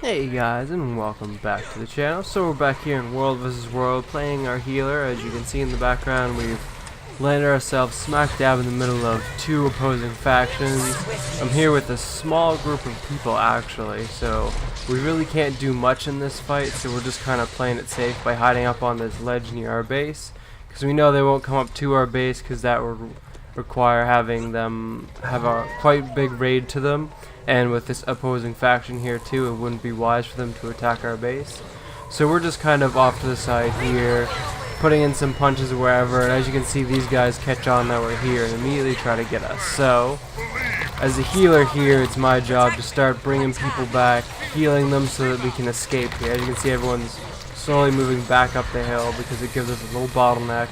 Hey guys, and welcome back to the channel. So we're back here in World vs. World playing our healer. As you can see in the background, we've landed ourselves smack dab in the middle of two opposing factions. I'm here with a small group of people actually, so we really can't do much in this fight, so we're just kind of playing it safe by hiding up on this ledge near our base, because we know they won't come up to our base because that would require having them have a quite big raid to them. And with this opposing faction here too, it wouldn't be wise for them to attack our base. So we're just kind of off to the side here, putting in some punches wherever, and as you can see, these guys catch on that we're here and immediately try to get us. So, as a healer here, it's my job to start bringing people back, healing them so that we can escape here. As you can see, everyone's slowly moving back up the hill because it gives us a little bottleneck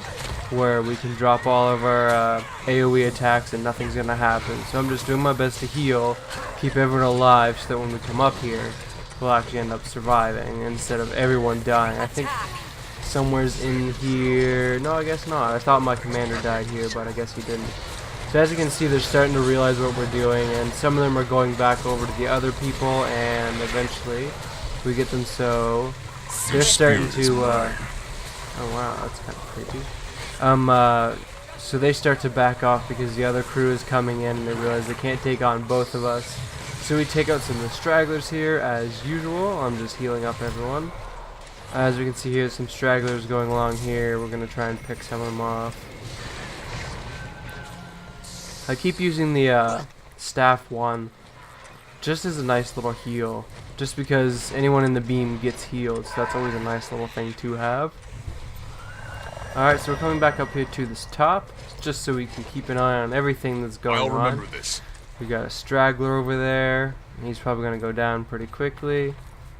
where we can drop all of our AoE attacks and nothing's gonna happen. So I'm just doing my best to heal, keep everyone alive, so that when we come up here, we'll actually end up surviving instead of everyone dying. I think somewhere's in here. No, I guess not. I thought my commander died here, but I guess he didn't. So as you can see, they're starting to realize what we're doing, and some of them are going back over to the other people, and eventually we get them so they're starting to oh wow, that's kind of creepy. So they start to back off because the other crew is coming in and they realize they can't take on both of us. So we take out some of the stragglers here as usual. I'm just healing up everyone. As we can see here, some stragglers going along here. We're going to try and pick some of them off. I keep using the staff one just as a nice little heal. Just because anyone in the beam gets healed, so that's always a nice little thing to have. Alright, so we're coming back up here to this top, just so we can keep an eye on everything that's going on. We got a straggler over there, and he's probably going to go down pretty quickly,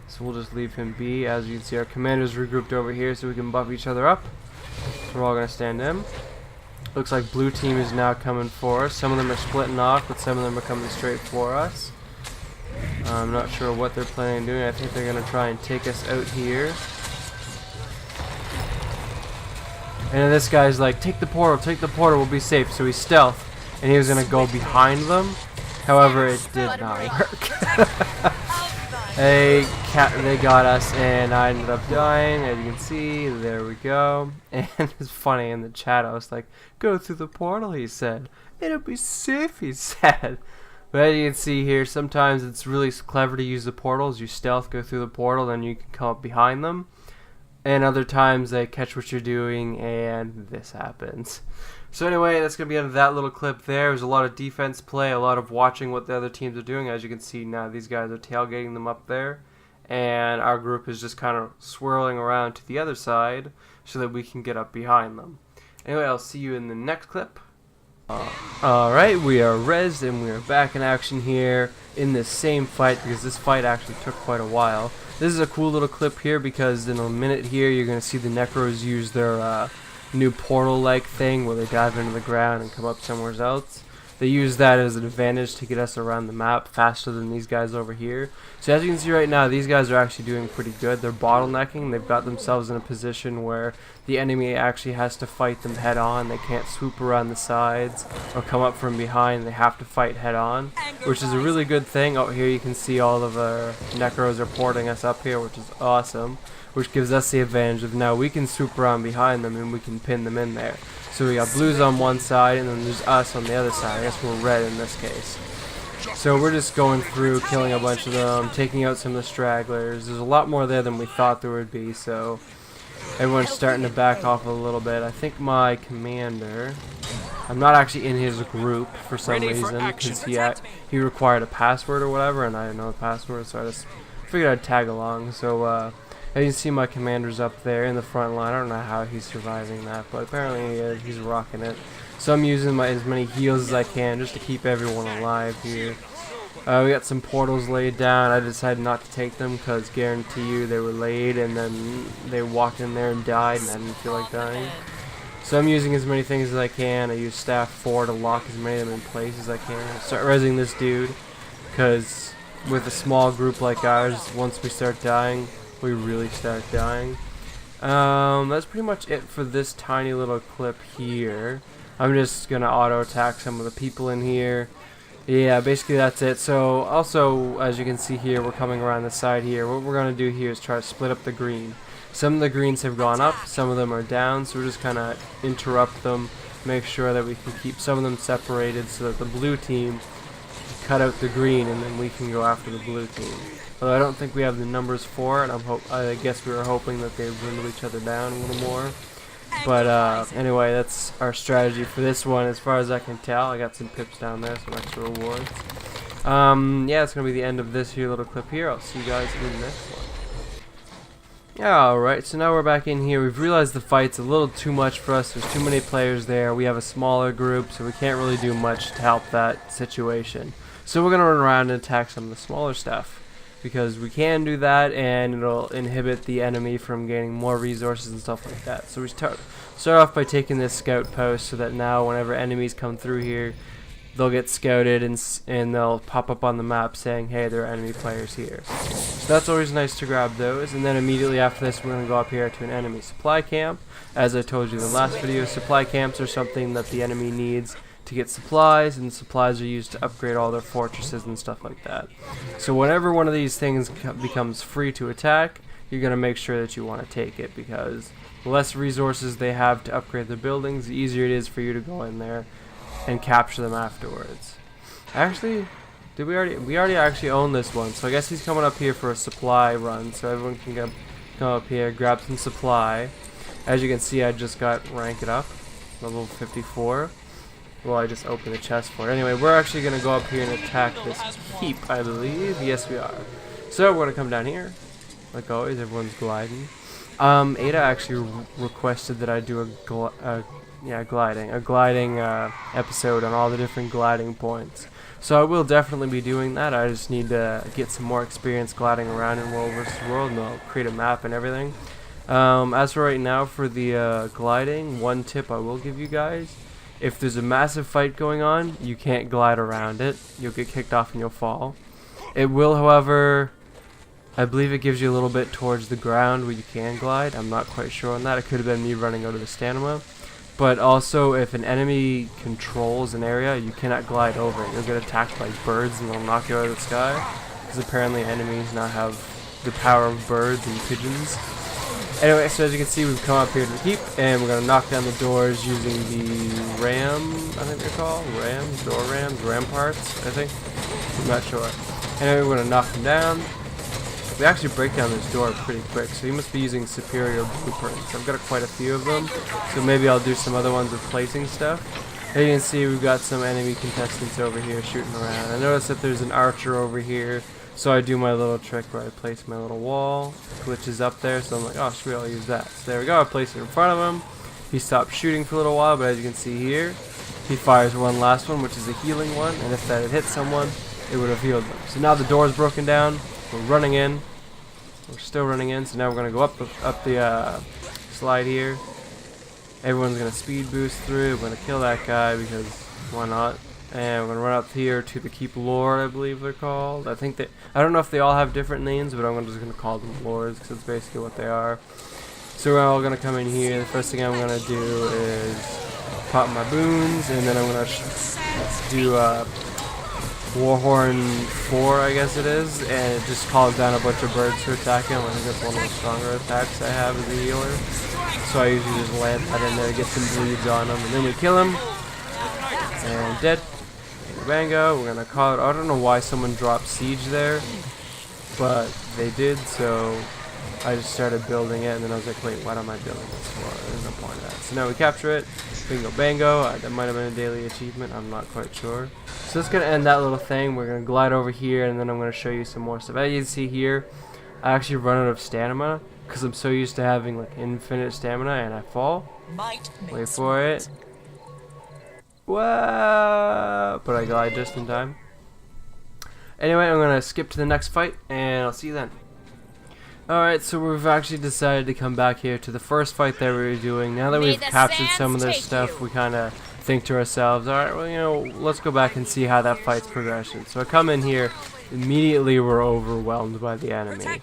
so we'll just leave him be. As you can see, our commander's regrouped over here so we can buff each other up. So we're all going to stand in. Looks like blue team is now coming for us. Some of them are splitting off, but some of them are coming straight for us. I'm not sure what they're planning on doing. I think they're going to try and take us out here. And this guy's like, take the portal, we'll be safe. So he stealth, and he was going to go behind them. However, it did not work. They got us, and I ended up dying. As you can see, there we go. And it's funny, in the chat, I was like, go through the portal, he said. It'll be safe, he said. But as you can see here, sometimes it's really clever to use the portals. You stealth, go through the portal, then you can come up behind them. And other times they catch what you're doing and this happens. So anyway, that's going to be end of that little clip there. There's a lot of defense play, a lot of watching what the other teams are doing. As you can see now, these guys are tailgating them up there. And our group is just kind of swirling around to the other side so that we can get up behind them. Anyway, I'll see you in the next clip. Alright, we are rezzed and we are back in action here in this same fight, because this fight actually took quite a while. This is a cool little clip here because in a minute here you're going to see the Necros use their new portal-like thing where they dive into the ground and come up somewhere else. They use that as an advantage to get us around the map faster than these guys over here. So as you can see right now, these guys are actually doing pretty good. They're bottlenecking. They've got themselves in a position where the enemy actually has to fight them head on. They can't swoop around the sides or come up from behind. They have to fight head on, which is a really good thing. Out here you can see all of our Necros are porting us up here, which is awesome, which gives us the advantage of now we can swoop around behind them and we can pin them in there. So we got blues on one side and then there's us on the other side. I guess we're red in this case. So we're just going through, killing a bunch of them, taking out some of the stragglers. There's a lot more there than we thought there would be, so everyone's starting to back off a little bit. I think my commander, I'm not actually in his group for some reason, because he required a password or whatever, and I didn't know the password, so I just figured I'd tag along. So as you can see, my commander's up there in the front line. I don't know how he's surviving that, but apparently he's rocking it. So I'm using as many heals as I can just to keep everyone alive here. We got some portals laid down. I decided not to take them because guarantee you they were laid and then they walked in there and died and I didn't feel like dying. So I'm using as many things as I can. I use staff 4 to lock as many of them in place as I can. Start rezzing this dude because with a small group like ours, once we start dying, we really start dying. That's pretty much it for this tiny little clip here. I'm just gonna auto attack some of the people in here. Yeah, basically that's it. So also, as you can see here, we're coming around the side here. What we're going to do here is try to split up the green. Some of the greens have gone up, some of them are down, so we're just kind of interrupt them, make sure that we can keep some of them separated so that the blue team cut out the green and then we can go after the blue team. Although I don't think we have the numbers for it, I guess we were hoping that they would dwindle each other down a little more. But anyway, that's our strategy for this one as far as I can tell. I got some pips down there, some extra rewards. Yeah, it's going to be the end of this here little clip here. I'll see you guys in the next one. Alright, so now we're back in here. We've realized the fight's a little too much for us. There's too many players there. We have a smaller group, so we can't really do much to help that situation. So we're going to run around and attack some of the smaller stuff, because we can do that and it'll inhibit the enemy from gaining more resources and stuff like that. So we start off by taking this scout post so that now whenever enemies come through here, they'll get scouted and they'll pop up on the map saying, hey, there are enemy players here. So that's always nice to grab those. And then immediately after this, we're going to go up here to an enemy supply camp. As I told you in the last video, supply camps are something that the enemy needs to get supplies, and supplies are used to upgrade all their fortresses and stuff like that. So whenever one of these things becomes free to attack, you're going to make sure that you want to take it, because the less resources they have to upgrade their buildings, the easier it is for you to go in there and capture them afterwards. Actually, we already actually own this one, so I guess he's coming up here for a supply run, so everyone can come up here, grab some supply. As you can see, I just got ranked up, level 54. Well, I just opened the chest for it. Anyway, we're actually going to go up here and attack this keep, I believe. Yes, we are. So we're going to come down here. Like always, everyone's gliding. Ada actually requested that I do a gliding episode on all the different gliding points. So I will definitely be doing that. I just need to get some more experience gliding around in World vs. World, and I'll create a map and everything. As for right now, for the gliding, one tip I will give you guys. If there's a massive fight going on, you can't glide around it. You'll get kicked off and you'll fall. It will, however, I believe it gives you a little bit towards the ground where you can glide. I'm not quite sure on that. It could have been me running out of the stamina. But also, if an enemy controls an area, you cannot glide over it. You'll get attacked by birds and they'll knock you out of the sky. Because apparently enemies now have the power of birds and pigeons. Anyway, so as you can see, we've come up here to the keep, and we're going to knock down the doors using the I think they're called ramparts, I think. I'm not sure. Anyway, we're going to knock them down. We actually break down this door pretty quick, so you must be using superior blueprints. I've got quite a few of them, so maybe I'll do some other ones with placing stuff. As you can see, we've got some enemy contestants over here shooting around. I noticed that there's an archer over here. So I do my little trick where I place my little wall, glitches up there, so I'm like, oh sweet, I'll use that. So there we go, I place it in front of him. He stopped shooting for a little while, but as you can see here, he fires one last one, which is a healing one, and if that had hit someone, it would have healed them. So now the door is broken down, we're running in, we're still running in, so now we're going to go up the slide here. Everyone's going to speed boost through, we're going to kill that guy because why not? And we're going to run up here to the Keep Lord, I believe they're called. I don't know if they all have different names, but I'm just going to call them Lords because it's basically what they are. So we're all going to come in here. The first thing I'm going to do is pop my boons, and then I'm going to do Warhorn 4, I guess it is, and it just calls down a bunch of birds to attack him. I think that's one of the stronger attacks I have as a healer. So I usually just land that in there, get some bleeds on him, and then we kill him. And dead. Bango, we're gonna call it. I don't know why someone dropped siege there, but they did, so I just started building it, and then I was like, wait, what am I building this for? There's no point in that. So now we capture it. Bingo bango. That might have been a daily achievement, I'm not quite sure. So that's gonna end that little thing. We're gonna glide over here, and then I'm gonna show you some more stuff. As you can see here, I actually run out of stamina because I'm so used to having like infinite stamina, and I fall. Wait for it. Whoa! But I glide just in time. Anyway, I'm gonna skip to the next fight, and I'll see you then. Alright, so we've actually decided to come back here to the first fight that we were doing. Now that we've captured some of their stuff, we kind of think to ourselves, alright, well, you know, let's go back and see how that fight's progression. So I come in here, immediately we're overwhelmed by the enemy.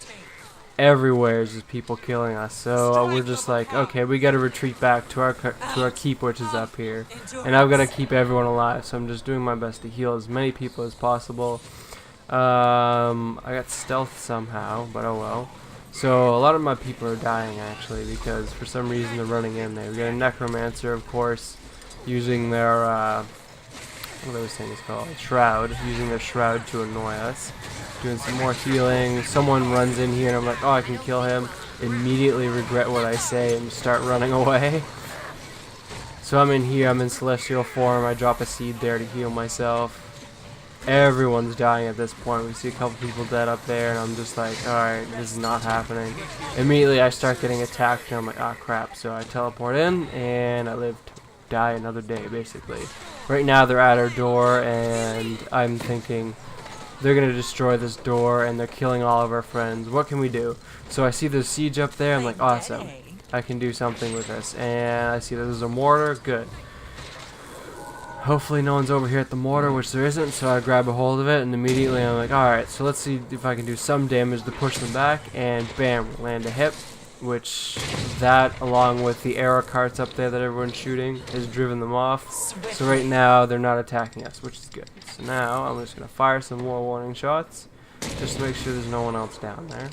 everywhere is just people killing us. So we're just like, okay, we got to retreat back to our keep, which is up here, and I've got to keep everyone alive. So I'm just doing my best to heal as many people as possible. I got stealth somehow, but oh well. So a lot of my people are dying actually because for some reason they're running in there. We got a necromancer, of course, using their what are those things called? Shroud, using their shroud to annoy us. Doing some more healing. Someone runs in here and I'm like, oh, I can kill him. Immediately regret what I say and start running away. So I'm in here, I'm in celestial form. I drop a seed there to heal myself. Everyone's dying at this point. We see a couple people dead up there and I'm just like, alright, this is not happening. Immediately I start getting attacked and I'm like, ah, crap. So I teleport in and I live to die another day basically. Right now they're at our door and I'm thinking they're going to destroy this door and they're killing all of our friends. What can we do? So I see the siege up there. I'm like, awesome. I can do something with this. And I see that there's a mortar. Good. Hopefully no one's over here at the mortar, which there isn't, so I grab a hold of it, and immediately I'm like, alright, so let's see if I can do some damage to push them back, and bam, land a hit, which that, along with the arrow carts up there that everyone's shooting, has driven them off. So right now, they're not attacking us, which is good. So now, I'm just going to fire some more warning shots, just to make sure there's no one else down there.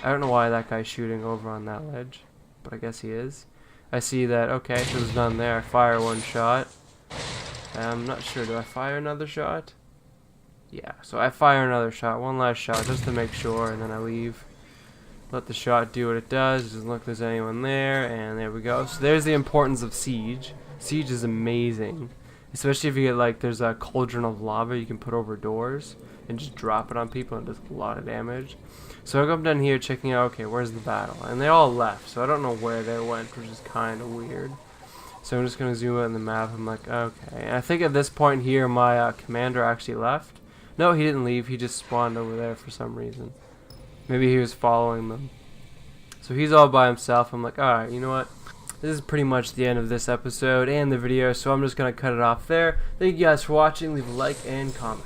I don't know why that guy's shooting over on that ledge, but I guess he is. I see that, okay, so there's none there. I fire one shot. I'm not sure. Do I fire another shot? Yeah, so I fire another shot. One last shot just to make sure, and then I leave. Let the shot do what it does. Doesn't look like there's anyone there, and there we go. So there's the importance of siege. Siege is amazing. Especially if you get, like, there's a cauldron of lava you can put over doors and just drop it on people and it does a lot of damage. So I come down here checking out, okay, where's the battle? And they all left, so I don't know where they went, which is kind of weird. So I'm just going to zoom out on the map. I'm like, okay. And I think at this point here, my commander actually left. No, he didn't leave. He just spawned over there for some reason. Maybe he was following them. So he's all by himself. I'm like, alright, you know what? This is pretty much the end of this episode and the video. So I'm just going to cut it off there. Thank you guys for watching. Leave a like and comment.